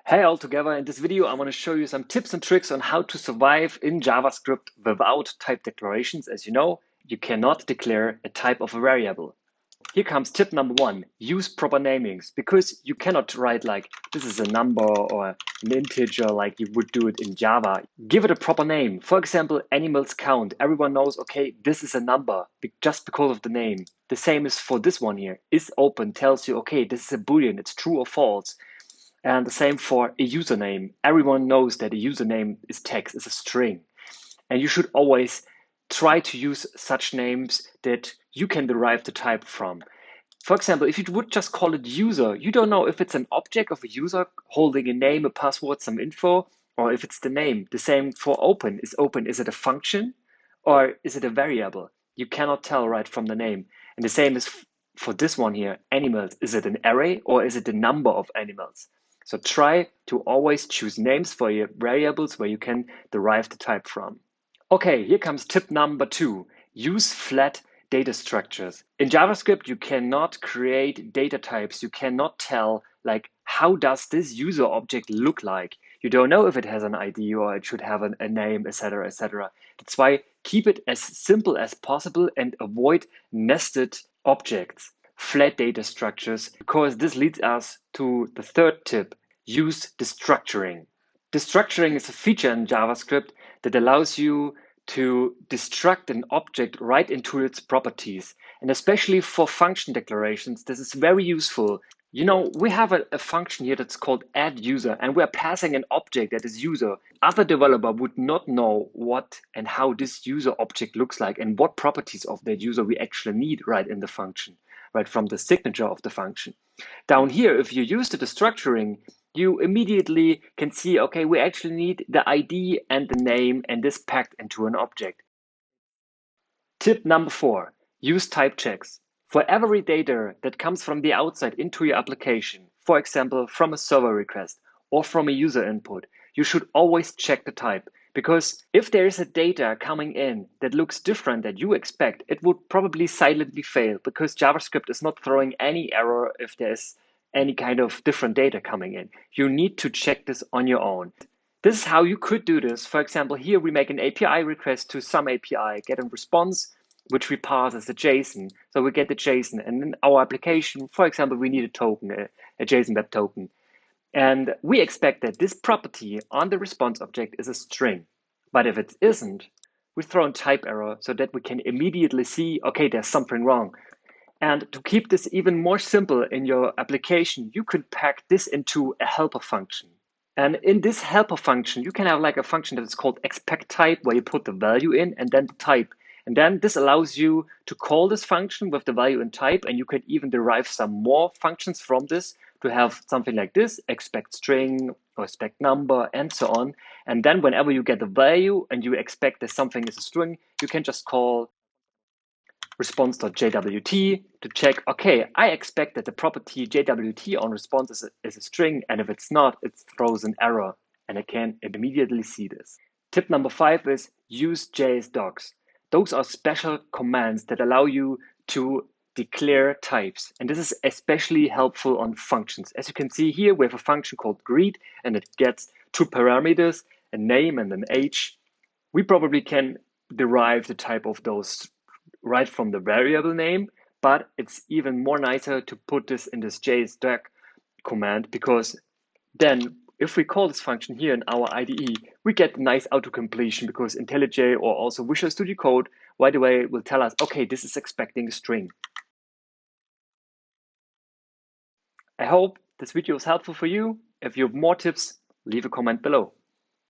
Hey all together, in this video I want to show you some tips and tricks on how to survive in JavaScript without type declarations. As you know, you cannot declare a type of a variable. Here comes tip number one, use proper namings, because you cannot write like this is a number or an integer like you would do it in Java. Give it a proper name. For example, animals count. Everyone knows, okay, this is a number just because of the name. The same is for this one here. Is open tells you, okay, this is a Boolean, it's true or false. And the same for a username. Everyone knows that a username is text, is a string. And you should always try to use such names that you can derive the type from. For example, if you would just call it user, you don't know if it's an object of a user holding a name, a password, some info, or if it's the name. The same for open. Is it a function or is it a variable? You cannot tell right from the name. And the same is for this one here, animals. Is it an array or is it the number of animals? So try to always choose names for your variables where you can derive the type from. Okay, here comes tip number two. Use flat data structures. In JavaScript, you cannot create data types. You cannot tell like how does this user object look like. You don't know if it has an ID or it should have a name, etc., etc. That's why keep it as simple as possible and avoid nested objects, flat data structures, because this leads us to the third tip. Use destructuring. Destructuring is a feature in JavaScript that allows you to destruct an object right into its properties. And especially for function declarations, this is very useful. You know, we have a function here that's called add user, and we're passing an object that is user. Other developer would not know what and how this user object looks like and what properties of that user we actually need right in the function, right from the signature of the function. Down here, if you use the destructuring, you immediately can see, okay, we actually need the ID and the name and this packed into an object. Tip number four, use type checks. For every data that comes from the outside into your application, for example, from a server request or from a user input, you should always check the type. Because if there is a data coming in that looks different than you expect, it would probably silently fail because JavaScript is not throwing any error if there's any kind of different data coming in. You need to check this on your own. This is how you could do this. For example, here we make an API request to some API, get a response, which we pass as a JSON. So we get the JSON, and in our application, for example, we need a token, a JSON web token. And we expect that this property on the response object is a string. But if it isn't, we throw in type error so that we can immediately see, okay, there's something wrong. And to keep this even more simple in your application, you could pack this into a helper function. And in this helper function, you can have like a function that is called expect type, where you put the value in and then the type. And then this allows you to call this function with the value and type, and you can even derive some more functions from this to have something like this, expect string or expect number and so on. And then whenever you get the value and you expect that something is a string, you can just call response.jwt to check, okay, I expect that the property jwt on response is a string, and if it's not, it throws an error, and I can immediately see this. Tip number five is use JSDocs. Those are special commands that allow you to declare types, and this is especially helpful on functions. As you can see here, we have a function called greet, and it gets two parameters, a name and an age. We probably can derive the type of those right from the variable name, but it's even more nicer to put this in this JSDoc command, because then if we call this function here in our IDE, we get nice auto-completion, because IntelliJ or also Visual Studio Code right away will tell us, okay, this is expecting a string. I hope this video is helpful for you. If you have more tips, leave a comment below.